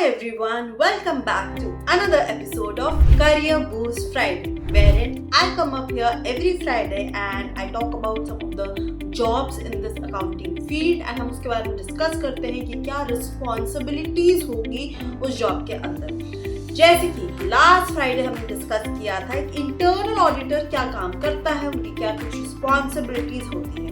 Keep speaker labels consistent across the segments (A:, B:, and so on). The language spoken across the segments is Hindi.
A: Hi everyone, welcome back to another episode of Career Boost Friday, wherein I come up here every Friday and I talk about some of the jobs in this accounting field and हम उसके बारे में डिस्कस करते हैं कि क्या रिस्पॉन्सिबिलिटीज होगी उस जॉब के अंदर। जैसे कि लास्ट फ्राइडे हमने डिस्कस किया था एक इंटरनल ऑडिटर क्या काम करता है, उनकी क्या कुछ रिस्पॉन्सिबिलिटीज होती है।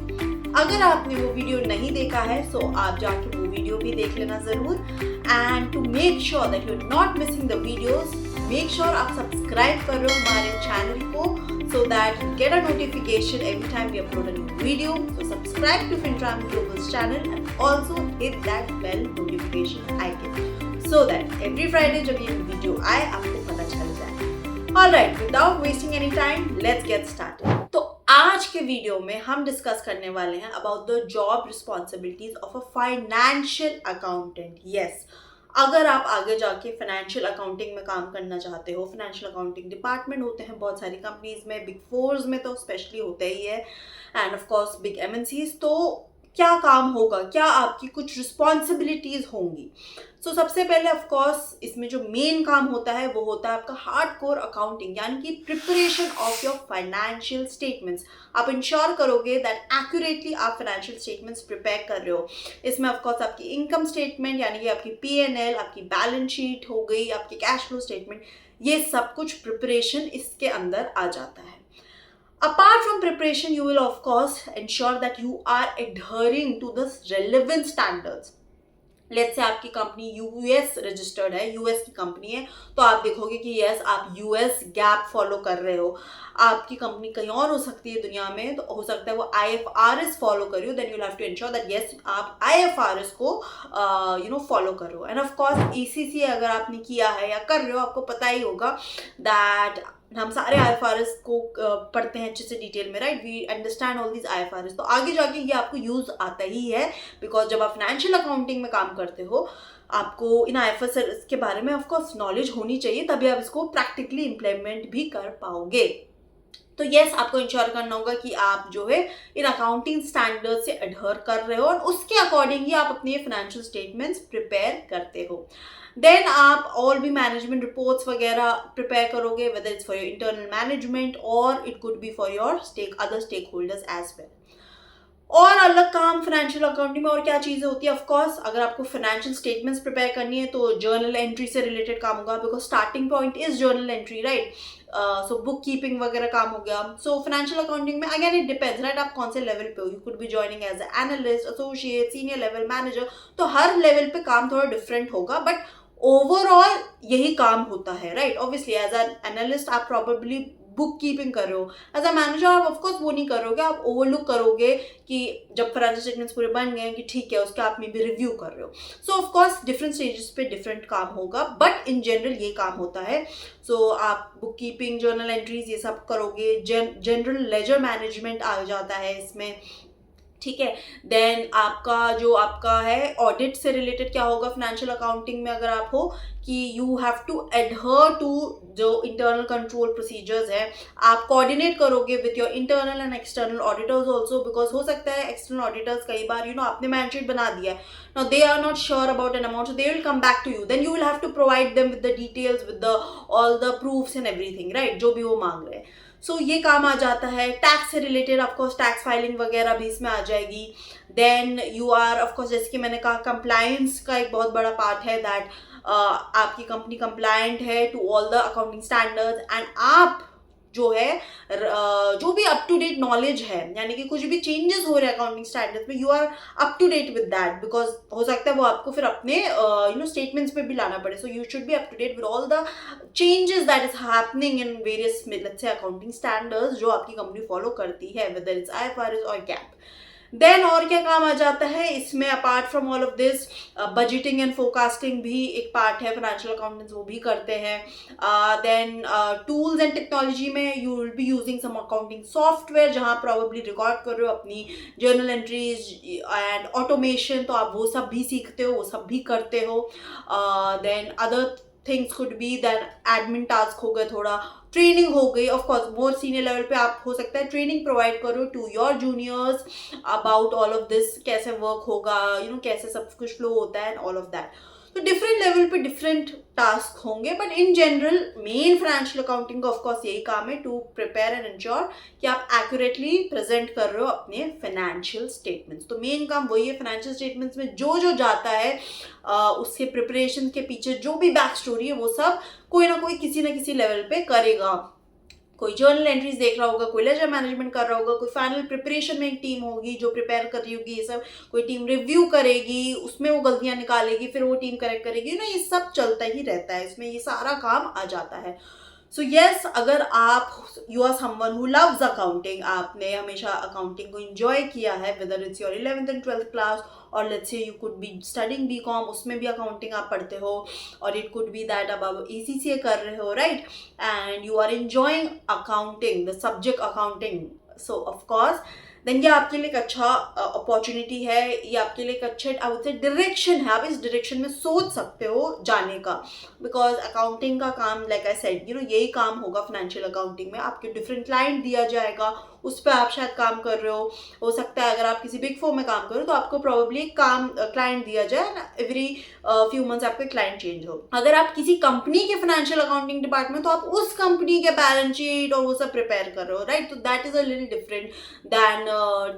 A: अगर आपने वो वीडियो नहीं देखा है सो आप जाके वो वीडियो भी देख लेना जरूर। And to make sure that you are not missing the videos, make sure आप सब्सक्राइब कर रहे हो हमारे चैनल को so that you get a notification every time we upload a new video. So subscribe to Fintram Global's channel and also hit that bell notification icon so that every Friday जब ये वीडियो आए आपको पता चल जाए। Alright, without wasting any time, let's get started. तो आज के वीडियो में हम डिस्कस करने वाले हैं about the job responsibilities of a financial accountant. Yes, अगर आप आगे जाके फाइनेंशियल अकाउंटिंग में काम करना चाहते हो, फाइनेंशियल अकाउंटिंग डिपार्टमेंट होते हैं बहुत सारी कंपनीज में, बिग फोर्स में तो स्पेशली होते ही है, end of course big MNCs, तो क्या काम होगा, क्या आपकी कुछ रिस्पॉन्सिबिलिटीज होंगी। सो सबसे पहले ऑफ कोर्स इसमें जो मेन काम होता है वो होता है आपका हार्डकोर अकाउंटिंग, यानी कि preparation of your financial statements. आप इंश्योर करोगे दैट एक्यूरेटली आप फाइनेंशियल स्टेटमेंट्स प्रिपेयर कर रहे हो। इसमें ऑफ कोर्स आपकी इनकम स्टेटमेंट यानी कि आपकी पीएनएल, आपकी बैलेंस शीट हो गई, आपकी कैश फ्लो स्टेटमेंट, ये सब कुछ प्रिपरेशन इसके अंदर आ जाता है। Apart from preparation, you will of course ensure that you are adhering to the relevant standards. Let's say आपकी कंपनी यूएस रजिस्टर्ड है, यूएस की कंपनी है, तो आप देखोगे कि यस आप यूएस गैप फॉलो कर रहे हो। आपकी कंपनी कहीं और हो सकती है दुनिया में, तो हो सकता है वो आईएफआरएस फॉलो कर रही हो, then you have to ensure that yes आप आईएफआरएस को फॉलो कर रहे हो। एंड ऑफ कोर्स ईसीसी अगर आपने किया है या कर रहे हो, आपको पता ही होगा दैट हम सारे आईएफआरएस को पढ़ते हैं अच्छे से डिटेल में, right. We understand all these IFRS, तो आगे जाके ये आपको यूज आता ही है, बिकॉज जब आप फाइनेंशियल अकाउंटिंग में काम करते हो आपको इन आईएफआरएस के बारे में ऑफकोर्स नॉलेज होनी चाहिए, तभी आप इसको प्रैक्टिकली इम्प्लीमेंट भी कर पाओगे। तो यस, आपको इंश्योर करना होगा कि आप जो है इन अकाउंटिंग स्टैंडर्ड से अडहर कर रहे हो और उसके अकॉर्डिंग ही आप अपने फाइनेंशियल स्टेटमेंट्स प्रिपेयर करते हो। देन आप और भी मैनेजमेंट रिपोर्ट्स वगैरह प्रिपेयर करोगे, whether it's for your internal management और it could be for your other stakeholders as well. और अलग काम फाइनेंशियल अकाउंटिंग में और क्या चीज़ें होती है, ऑफ कोर्स अगर आपको फाइनेंशियल स्टेटमेंट्स प्रिपेयर करनी है तो जर्नल एंट्री से रिलेटेड काम होगा, because starting point is journal entry, right. So book keeping वगैरह काम हो गया। सो फाइनेंशियल अकाउंटिंग में अगेन इट डिपेंड्स, राइट, आप कौन से लेवल पे हो। You could be joining as analyst, associate, senior level, manager, तो हर लेवल पे काम थोड़ा डिफरेंट होगा, बट ओवरऑल यही काम होता है, right. Obviously as an analyst आप प्रॉबेबली बुक कीपिंग कर रहे हो, एज अ मैनेजर आप ऑफकोर्स वो नहीं करोगे, आप ओवरलुक करोगे कि जब फाइनेंशियल स्टेटमेंट्स पूरे बन गए कि ठीक है, उसका आप में भी रिव्यू कर रहे हो। सो ऑफकोर्स डिफरेंट स्टेजेस पे डिफरेंट काम होगा, बट इन जनरल ये काम होता है। सो आप बुक कीपिंग, जर्नल एंट्रीज ये सब करोगे, जनरल लेजर मैनेजमेंट आ जाता है इसमें, ठीक है। देन आपका है ऑडिट से रिलेटेड क्या होगा फाइनेंशियल अकाउंटिंग में, अगर आप हो कि you have to adhere to जो इंटरनल कंट्रोल प्रोसीजर्स है, आप कोऑर्डिनेट करोगे with your internal and external auditors also, because हो सकता है एक्सटर्नल ऑडिटर्स कई बार आपने मैनेज शीट बना दिया है, now they are not sure about an amount, so they will come back to you, then you will have to provide them with the details, with the all the proofs and everything, right, जो भी वो मांग रहे हैं। सो ये काम आ जाता है। टैक्स से रिलेटेड ऑफकोर्स टैक्स फाइलिंग वगैरह भी इसमें आ जाएगी। देन यू आर ऑफकोर्स, जैसे कि मैंने कहा, कंप्लायंस का एक बहुत बड़ा पार्ट है दैट आपकी कंपनी कंप्लायंट है to all the accounting standards, and आप जो है जो भी अप टू डेट नॉलेज है, यानी कि कुछ भी चेंजेस हो रहे हैं अकाउंटिंग स्टैंडर्ड्स में, you are up to date with that, because हो सकता है वो आपको फिर अपने स्टेटमेंट्स पे भी लाना पड़े। So you should be up to date with all the changes that is happening in various let's say accounting standards जो आपकी कंपनी फॉलो करती है, वेदर इट्स आईएफआरएस और गैप। देन और क्या काम आ जाता है इसमें, apart from all of this, budgeting and forecasting भी एक पार्ट है, फाइनेंशियल अकाउंटेंट्स वो भी करते हैं। देन टूल्स एंड टेक्नोलॉजी में you will be using some accounting software, जहाँ प्रॉबेबली रिकॉर्ड कर रहे हो अपनी जर्नल एंट्रीज एंड ऑटोमेशन, तो आप वो सब भी सीखते हो, वो सब भी करते हो। Then other things could be than admin task हो गए, थोड़ा ट्रेनिंग हो गई, of course more senior level पे आप हो सकता है ट्रेनिंग प्रोवाइड करो to your juniors about all of this, कैसे वर्क होगा, कैसे सब कुछ फ्लो होता है एंड ऑल ऑफ दैट। तो डिफरेंट लेवल पे डिफरेंट टास्क होंगे, but in general main financial accounting का ऑफकोर्स यही काम है, टू प्रिपेयर एंड इंश्योर कि आप एक्यूरेटली प्रेजेंट कर रहे हो अपने फाइनेंशियल स्टेटमेंट्स। तो मेन काम वही है, फाइनेंशियल स्टेटमेंट्स में जो जो जाता है उसके प्रिपरेशन के पीछे जो भी बैक स्टोरी है वो सब कोई ना कोई किसी ना किसी लेवल पे करेगा। कोई जर्नल एंट्रीज देख रहा होगा, कोई लेजर मैनेजमेंट कर रहा होगा, कोई फाइनल प्रिपरेशन में एक टीम होगी जो प्रिपेयर कर रही होगी ये सब, कोई टीम रिव्यू करेगी, उसमें वो गलतियां निकालेगी, फिर वो टीम करेक्ट करेगी ना, ये सब चलता ही रहता है, इसमें ये सारा काम आ जाता है। सो येस, अगर आप you are someone who loves accounting, आपने हमेशा अकाउंटिंग को एंजॉय किया है, whether it's your 11th and 12th class और let's say you could be studying BCom, उसमें भी अकाउंटिंग आप पढ़ते हो, और इट कुड बी दैट आप ACCA कर रहे हो, right, and you are enjoying accounting, the subject accounting, so of course then ये आपके लिए एक अच्छा अपॉर्चुनिटी है, ये आपके लिए एक अच्छे आई वुड से डायरेक्शन है, आप इस डायरेक्शन में सोच सकते हो जाने का, बिकॉज अकाउंटिंग का काम लाइक आई सेड यही काम होगा फाइनेंशियल अकाउंटिंग में। आपके डिफरेंट क्लाइंट दिया जाएगा, उस पर आप शायद काम कर रहे हो सकता है अगर आप किसी बिग फोर में काम करो तो आपको प्रोबेबली काम क्लाइंट दिया जाए, एवरी फ्यू मंथ्स आपके क्लाइंट चेंज हो। अगर आप किसी कंपनी के फाइनेंशियल अकाउंटिंग डिपार्टमेंट, तो आप उस कंपनी के बैलेंस शीट और वो सब प्रिपेयर कर रहे हो, राइट, तो that is a little different than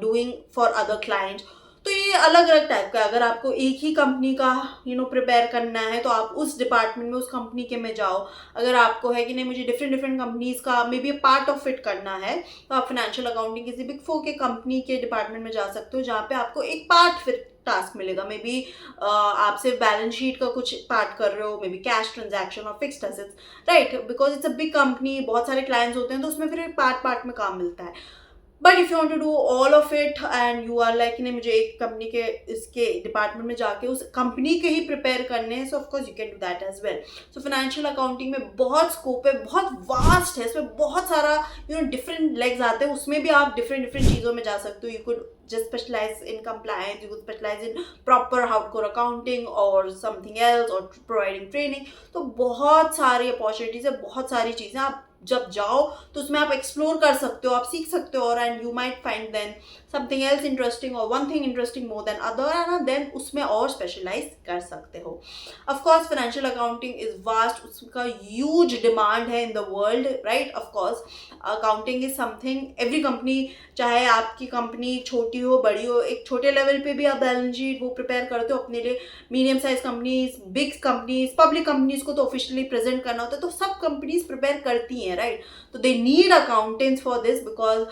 A: doing for other clients. तो ये अलग अलग टाइप का, अगर आपको एक ही कंपनी का प्रिपेयर करना है तो आप उस डिपार्टमेंट में उस कंपनी के में जाओ। अगर आपको है कि नहीं मुझे डिफरेंट डिफरेंट कंपनीज का may be part of it करना है, तो आप फाइनेंशियल अकाउंटिंग किसी बिग फोर के कंपनी के डिपार्टमेंट में जा सकते हो, जहाँ पे आपको एक पार्ट फिर टास्क मिलेगा, मे बी आप सिर्फ बैलेंस शीट का कुछ पार्ट कर रहे हो, मे बी कैश ट्रांजैक्शन और fixed assets, right, because it's a big company, बहुत सारे क्लाइंट्स होते हैं, तो उसमें फिर पार्ट पार्ट में काम मिलता है। But if you want to do all of it and you are like नहीं मुझे एक कंपनी के इसके डिपार्टमेंट में जाके उस कंपनी के ही प्रिपेयर करने हैं, so of course you can do that as well. So financial accounting में बहुत स्कोप है, बहुत वास्ट है, इसमें बहुत सारा डिफरेंट लेग्स आते हैं, उसमें भी आप डिफरेंट डिफरेंट चीज़ों में जा सकते हो। You could just specialize in compliance, you could specialize in proper hardcore accounting or something else or providing training। तो बहुत सारी अपॉर्चुनिटीज है, बहुत सारी चीज़ें आप जब जाओ तो उसमें आप एक्सप्लोर कर सकते हो, आप सीख सकते हो, और and you might find then something else interesting और one thing interesting more then other, and then उसमें और स्पेशलाइज कर सकते हो। Of course financial accounting is vast, उसका ह्यूज डिमांड है in the world, right. Of course accounting is something every company, चाहे आपकी कंपनी छोटी हो बड़ी हो, एक छोटे लेवल पे भी आप बैलेंस शीट वो प्रिपेयर करते हो अपने लिए। Medium size companies, big companies, public companies को तो ऑफिशियली प्रेजेंट करना होता है, तो सब कंपनीज प्रिपेयर करती हैं, राइट। तो they need accountants for this, because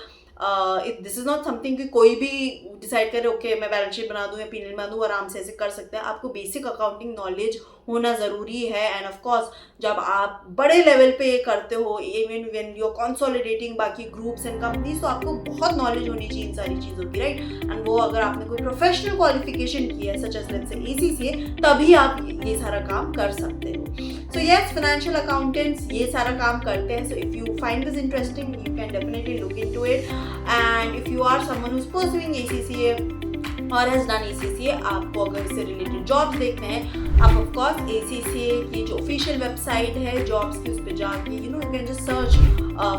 A: this is not something कि कोई भी डिसाइड करे ओके मैं बैलेंस शीट बना दूँ या पीएनएल बना दूँ, आराम से ऐसे कर सकते हैं। आपको बेसिक अकाउंटिंग नॉलेज होना ज़रूरी है, एंड ऑफ कोर्स जब आप बड़े लेवल पे करते हो, even when you are consolidating बाकी ग्रुप्स एंड कंपनीज, तो आपको बहुत नॉलेज होनी चाहिए इन सारी चीज़ों की, राइट। एंड वो अगर आपने कोई प्रोफेशनल क्वालिफिकेशन की है such as let's say ACCA, तभी आप ये सारा काम कर सकते हो। सो येस, फाइनेंशियल अकाउंटेंट्स ये सारा काम करते हैं। So if you find this interesting you can definitely look into it, and if you are someone who is pursuing ACCA और हैज डन ACCA, आपको अगर इससे रिलेटेड जॉब्स देखने हैं, आप ऑफ कोर्स ACCA की जो ऑफिशियल वेबसाइट है जॉब्स की, उस पर जाके you can just search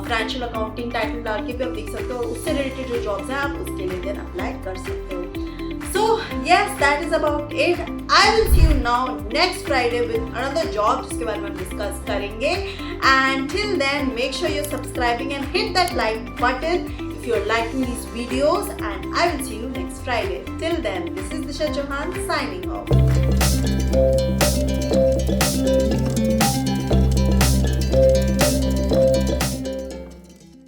A: financial accounting title डाल के भी आप देख सकते हो, और उससे रिलेटेड जो जॉब्स हैं आप उसके लिए देन अप्लाई कर सकते हो। So yes, that is about it. I will see you now next Friday with another job जिसके बारे में हम डिस्कस करेंगे, and till then make sure you're subscribing and hit that like button if you're liking these videos, and I will see you next Friday. Till then, this is Disha Chauhan signing off.